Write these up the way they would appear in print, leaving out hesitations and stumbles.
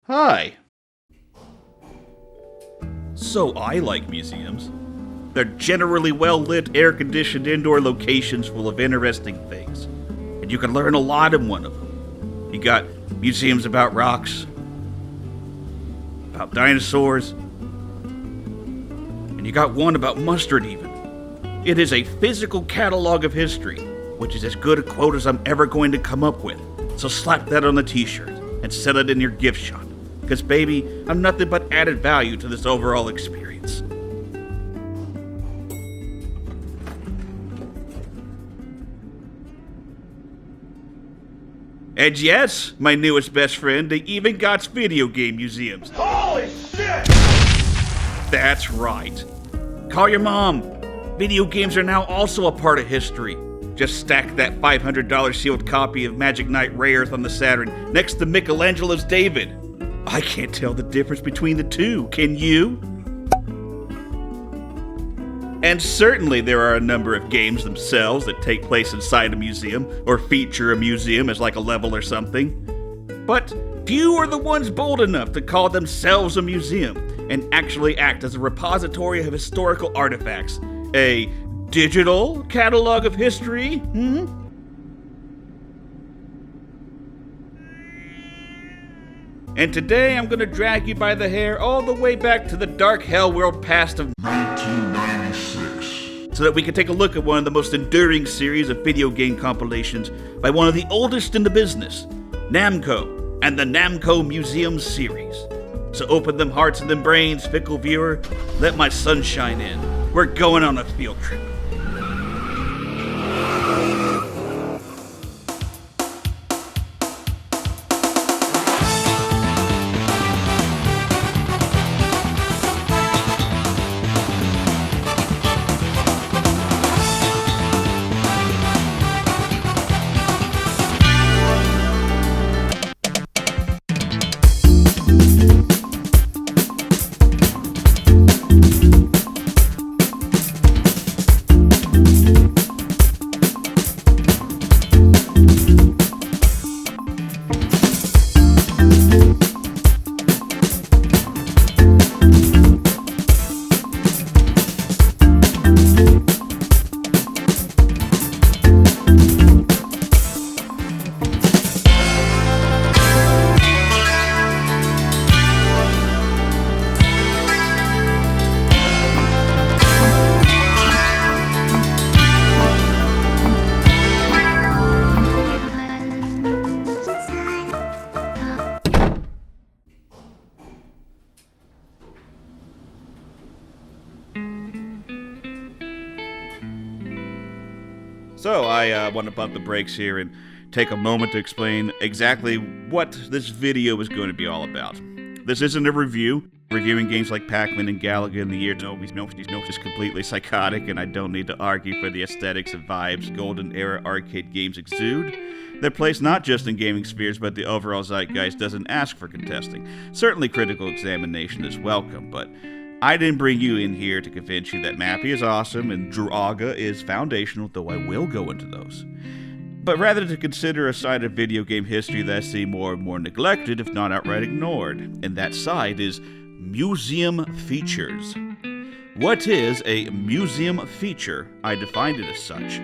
Hi. So I like museums. They're generally well-lit, air-conditioned indoor locations full of interesting things. And you can learn a lot in one of them. You got museums about rocks, about dinosaurs, and you got one about mustard even. It is a physical catalog of history, which is as good a quote as I'm ever going to come up with. So slap that on the t-shirt and sell it in your gift shop. Because baby, I'm nothing but added value to this overall experience. And yes, my newest best friend, they even got video game museums. Holy shit! That's right. Call your mom. Video games are now also a part of history. Just stack that $500 sealed copy of Magic Knight Ray-Earth on the Saturn next to Michelangelo's David. I can't tell the difference between the two, can you? And certainly there are a number of games themselves that take place inside a museum, or feature a museum as like a level or something. But few are the ones bold enough to call themselves a museum and actually act as a repository of historical artifacts. A digital catalog of history? And today I'm gonna drag you by the hair all the way back to the dark hell world past of 1996. so that we can take a look at one of the most enduring series of video game compilations by one of the oldest in the business, Namco, and the Namco Museum series. So open them hearts and them brains, fickle viewer, let my sunshine in. We're going on a field trip. So I want to bump the brakes here and take a moment to explain exactly what this video is going to be all about. This isn't a review. Reviewing games like Pac-Man and Galaga in the year is completely psychotic, and I don't need to argue for the aesthetics and vibes golden era arcade games exude. Their place not just in gaming spheres, but the overall zeitgeist doesn't ask for contesting. Certainly critical examination is welcome, but I didn't bring you in here to convince you that Mappy is awesome and Draga is foundational, though I will go into those. But rather to consider a side of video game history that's seen more and more neglected, if not outright ignored. And that side is museum features. What is a museum feature? I defined it as such.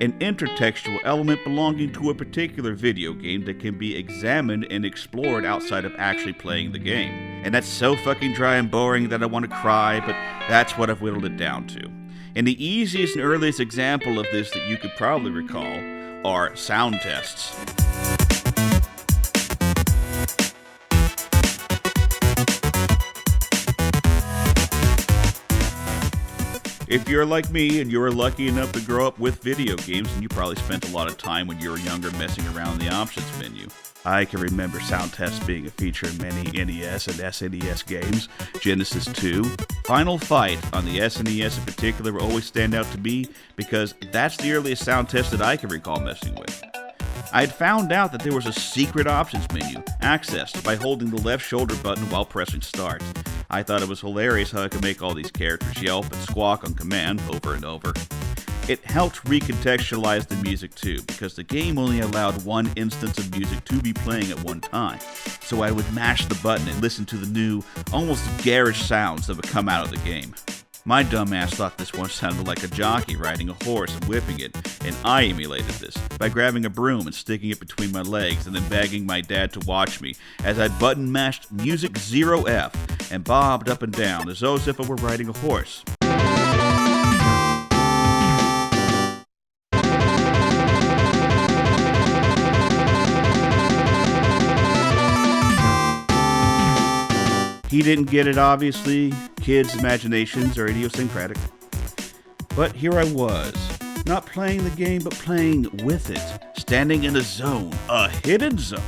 An intertextual element belonging to a particular video game that can be examined and explored outside of actually playing the game. And that's so fucking dry and boring that I want to cry, but that's what I've whittled it down to. And the easiest and earliest example of this that you could probably recall are sound tests. If you're like me and you're lucky enough to grow up with video games, and you probably spent a lot of time when you were younger messing around the options menu. I can remember sound tests being a feature in many NES and SNES games, Genesis 2. Final Fight on the SNES in particular will always stand out to me because that's the earliest sound test that I can recall messing with. I had found out that there was a secret options menu, accessed by holding the left shoulder button while pressing start. I thought it was hilarious how I could make all these characters yelp and squawk on command over and over. It helped recontextualize the music too, because the game only allowed one instance of music to be playing at one time. So I would mash the button and listen to the new, almost garish sounds that would come out of the game. My dumbass thought this one sounded like a jockey riding a horse and whipping it, and I emulated this by grabbing a broom and sticking it between my legs and then begging my dad to watch me as I button mashed Music 0F and bobbed up and down as though if I were riding a horse. He didn't get it, obviously. Kids' imaginations are idiosyncratic. But here I was, not playing the game, but playing with it, standing in a zone, a hidden zone,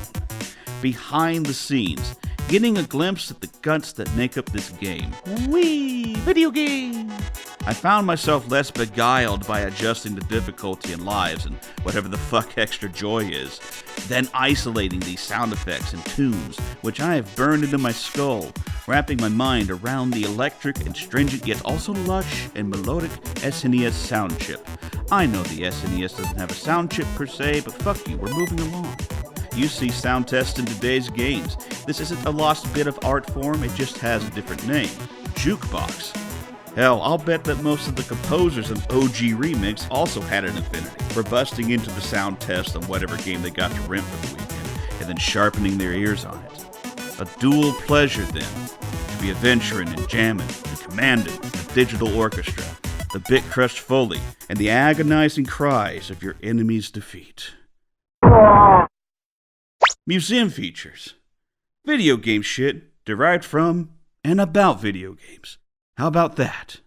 behind the scenes, getting a glimpse at the guts that make up this game. Whee! Video game! I found myself less beguiled by adjusting the difficulty in lives and whatever the fuck extra joy is, than isolating these sound effects and tunes, which I have burned into my skull, wrapping my mind around the electric and stringent yet also lush and melodic SNES sound chip. I know the SNES doesn't have a sound chip per se, but fuck you, we're moving along. You see sound tests in today's games. This isn't a lost bit of art form, it just has a different name. Jukebox. Hell, I'll bet that most of the composers of OG Remix also had an affinity for busting into the sound test on whatever game they got to rent for the weekend, and then sharpening their ears on it. A dual pleasure, then, to be adventuring and jamming and commanding the digital orchestra, the bit-crushed Foley, and the agonizing cries of your enemy's defeat. Museum features. Video game shit derived from and about video games. How about that?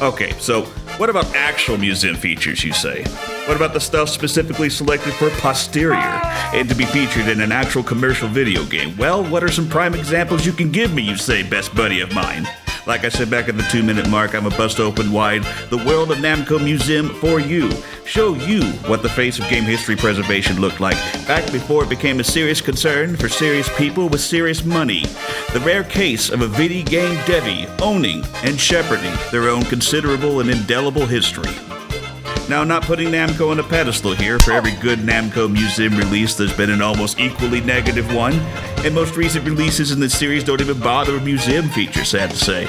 Okay, so what about actual museum features, you say? What about the stuff specifically selected for posterior and to be featured in an actual commercial video game? Well, what are some prime examples you can give me, you say, best buddy of mine? Like I said back at the 2-minute mark, I'm a bust open wide the world of Namco Museum for you. Show you what the face of game history preservation looked like back before it became a serious concern for serious people with serious money. The rare case of a video game devy owning and shepherding their own considerable and indelible history. Now, not putting Namco on a pedestal here. For every good Namco Museum release, there's been an almost equally negative one, and most recent releases in the series don't even bother with museum features, sad to say.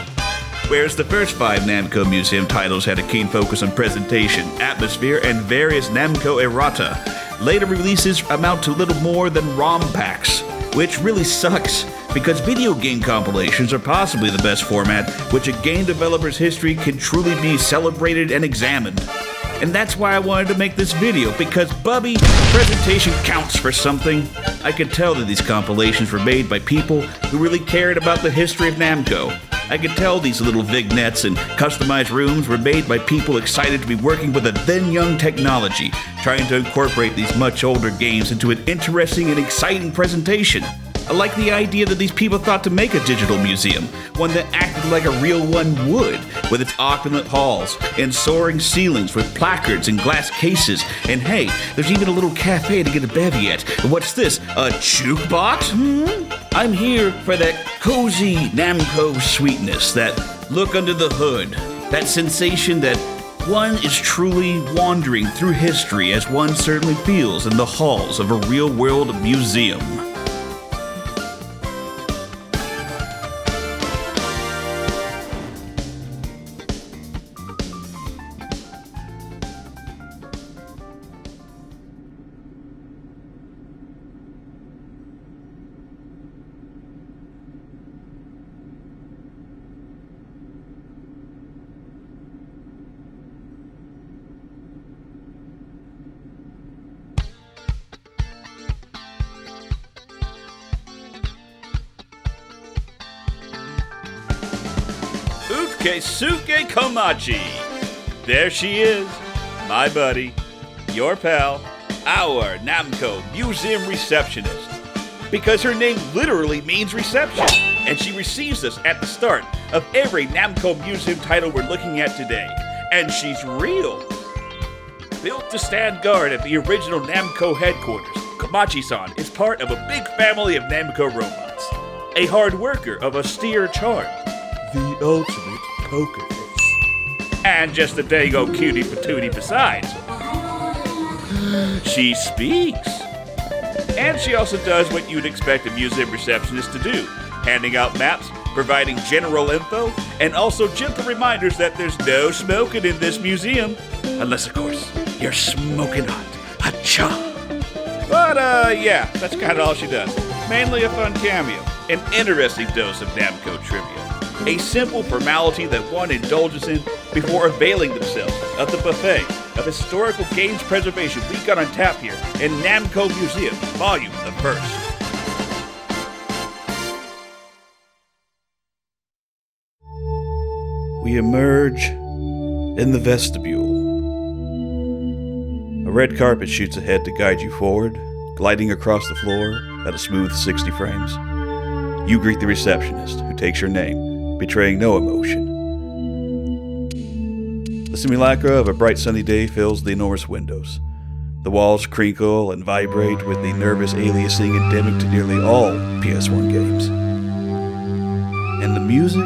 Whereas the first 5 Namco Museum titles had a keen focus on presentation, atmosphere, and various Namco errata, later releases amount to little more than ROM packs, which really sucks, because video game compilations are possibly the best format which a game developer's history can truly be celebrated and examined. And that's why I wanted to make this video, because Bubby, presentation counts for something. I could tell that these compilations were made by people who really cared about the history of Namco. I could tell these little vignettes and customized rooms were made by people excited to be working with a then-young technology, trying to incorporate these much older games into an interesting and exciting presentation. I like the idea that these people thought to make a digital museum, one that acted like a real one would, with its opulent halls and soaring ceilings with placards and glass cases. And hey, there's even a little cafe to get a bevy at. What's this, a jukebox? I'm here for that cozy Namco sweetness, that look under the hood, that sensation that one is truly wandering through history as one certainly feels in the halls of a real-world museum. Keisuke Komachi. There she is, my buddy, your pal, our Namco Museum Receptionist. Because her name literally means reception, and she receives us at the start of every Namco Museum title we're looking at today. And she's real. Built to stand guard at the original Namco headquarters, Komachi-san is part of a big family of Namco robots. A hard worker of austere charm. The ultimate poker face. And just a dago cutie patootie besides. She speaks. And she also does what you'd expect a museum receptionist to do, handing out maps, providing general info, and also gentle reminders that there's no smoking in this museum. Unless, of course, you're smoking hot. Hacha! But, yeah, that's kind of all she does. Mainly a fun cameo, an interesting dose of Namco trivia, a simple formality that one indulges in before availing themselves of the buffet of historical games preservation we got on tap here in Namco Museum, Volume the First. We emerge in the vestibule. A red carpet shoots ahead to guide you forward, gliding across the floor at a smooth 60 frames. You greet the receptionist, who takes your name, betraying no emotion. The simulacra of a bright sunny day fills the enormous windows. The walls crinkle and vibrate with the nervous aliasing endemic to nearly all PS1 games. And the music?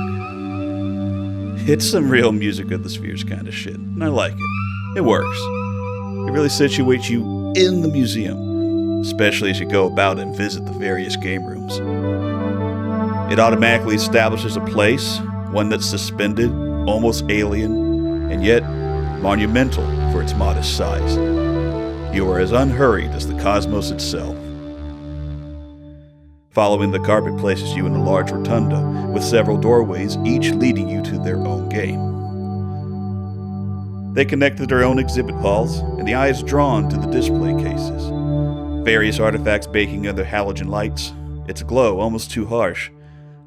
It's some real music of the spheres kind of shit, and I like it. It works. It really situates you in the museum, especially as you go about and visit the various game rooms. It automatically establishes a place, one that's suspended, almost alien, and yet monumental for its modest size. You are as unhurried as the cosmos itself. Following the carpet places you in a large rotunda with several doorways, each leading you to their own game. They connect to their own exhibit halls, and the eye is drawn to the display cases. Various artifacts baking under halogen lights, its glow almost too harsh.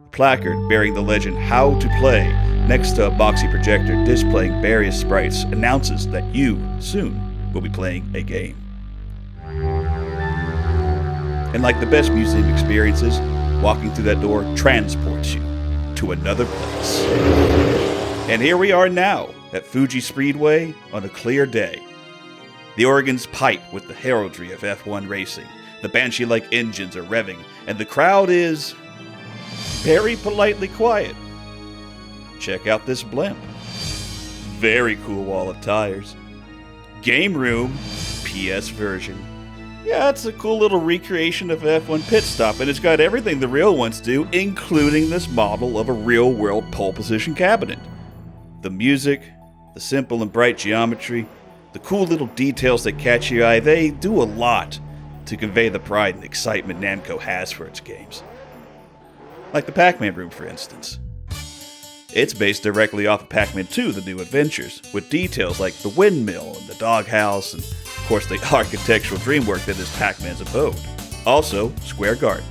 A placard bearing the legend "How to Play" next to a boxy projector displaying various sprites announces that you, soon, will be playing a game. And like the best museum experiences, walking through that door transports you to another place. And here we are now, at Fuji Speedway on a clear day. The organs pipe with the heraldry of F1 racing, the Banshee-like engines are revving, and the crowd is very politely quiet. Check out this blimp. Very cool wall of tires. Game room, PS version. Yeah, it's a cool little recreation of F1 pit stop, and it's got everything the real ones do, including this model of a real-world pole position cabinet. The music, the simple and bright geometry, the cool little details that catch your eye, they do a lot to convey the pride and excitement Namco has for its games. Like the Pac-Man room, for instance. It's based directly off of Pac-Man 2, The New Adventures, with details like the windmill and the doghouse, and of course the architectural dreamwork that is Pac-Man's abode. Also, Square Garden.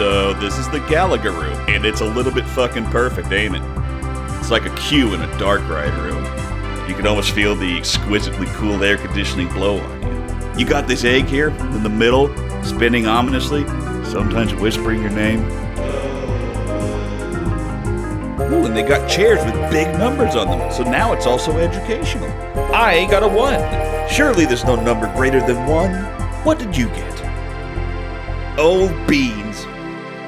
So this is the Galaga room, and it's a little bit fucking perfect, ain't it? It's like a queue in a dark ride room. You can almost feel the exquisitely cool air conditioning blow on you. You got this egg here in the middle, spinning ominously, sometimes whispering your name. Ooh, and they got chairs with big numbers on them, so now it's also educational. I got a 1. Surely there's no number greater than 1. What did you get? Oh, beans.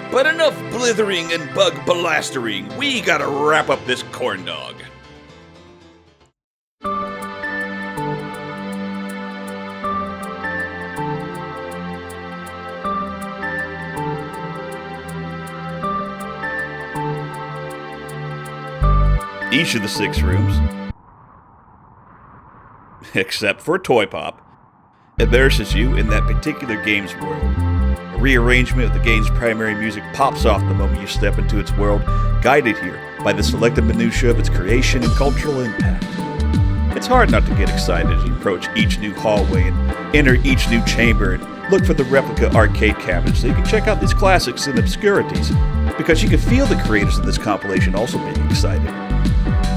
But enough blithering and bug blastering. We gotta wrap up this corn dog. Each of the 6 rooms, except for Toy Pop, immerses you in that particular game's world. A rearrangement of the game's primary music pops off the moment you step into its world, guided here by the selected minutiae of its creation and cultural impact. It's hard not to get excited as you approach each new hallway and enter each new chamber and look for the replica arcade cabinets so you can check out these classics and obscurities, because you can feel the creators of this compilation also being excited.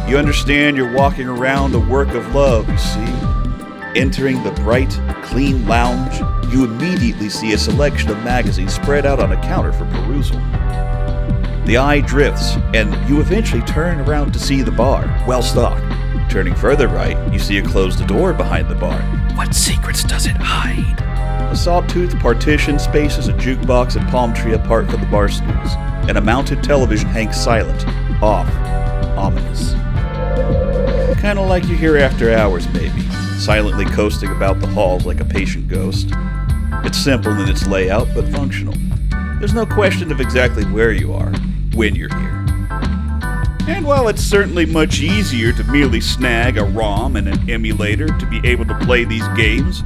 You understand you're walking around a work of love, you see. Entering the bright, clean lounge, you immediately see a selection of magazines spread out on a counter for perusal. The eye drifts, and you eventually turn around to see the bar, well stocked. Turning further right, you see a closed door behind the bar. What secrets does it hide? A sawtooth partition spaces a jukebox and palm tree apart from the bar stools, and a mounted television hangs silent, off, ominous. Kinda like you're here after hours, maybe, silently coasting about the halls like a patient ghost. It's simple in its layout, but functional. There's no question of exactly where you are, when you're here. And while it's certainly much easier to merely snag a ROM and an emulator to be able to play these games,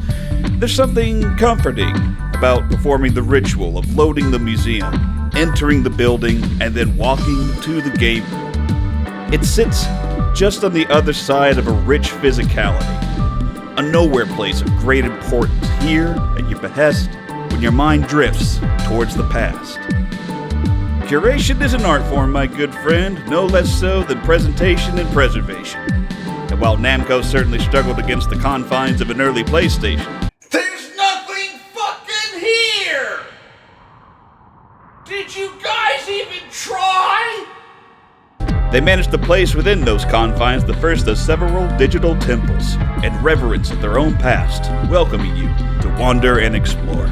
there's something comforting about performing the ritual of loading the museum, entering the building, and then walking to the game room. It sits just on the other side of a rich physicality, a nowhere place of great importance here at your behest when your mind drifts towards the past. Curation is an art form, my good friend, no less so than presentation and preservation. And while Namco certainly struggled against the confines of an early PlayStation, there's nothing fucking here! Did you guys even try? they managed to place within those confines the first of several digital temples and reverence of their own past, welcoming you to wander and explore.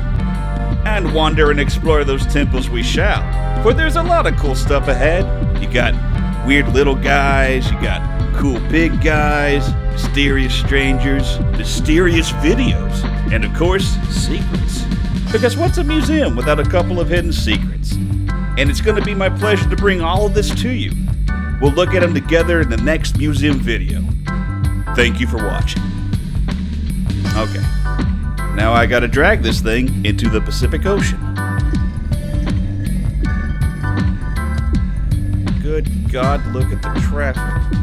And wander and explore those temples we shall, for there's a lot of cool stuff ahead. You got weird little guys, you got cool big guys, mysterious strangers, mysterious videos, and of course, secrets. Because what's a museum without a couple of hidden secrets? And it's going to be my pleasure to bring all of this to you. We'll look at them together in the next museum video. Thank you for watching. Okay. Now I gotta drag this thing into the Pacific Ocean. Good God, look at the traffic.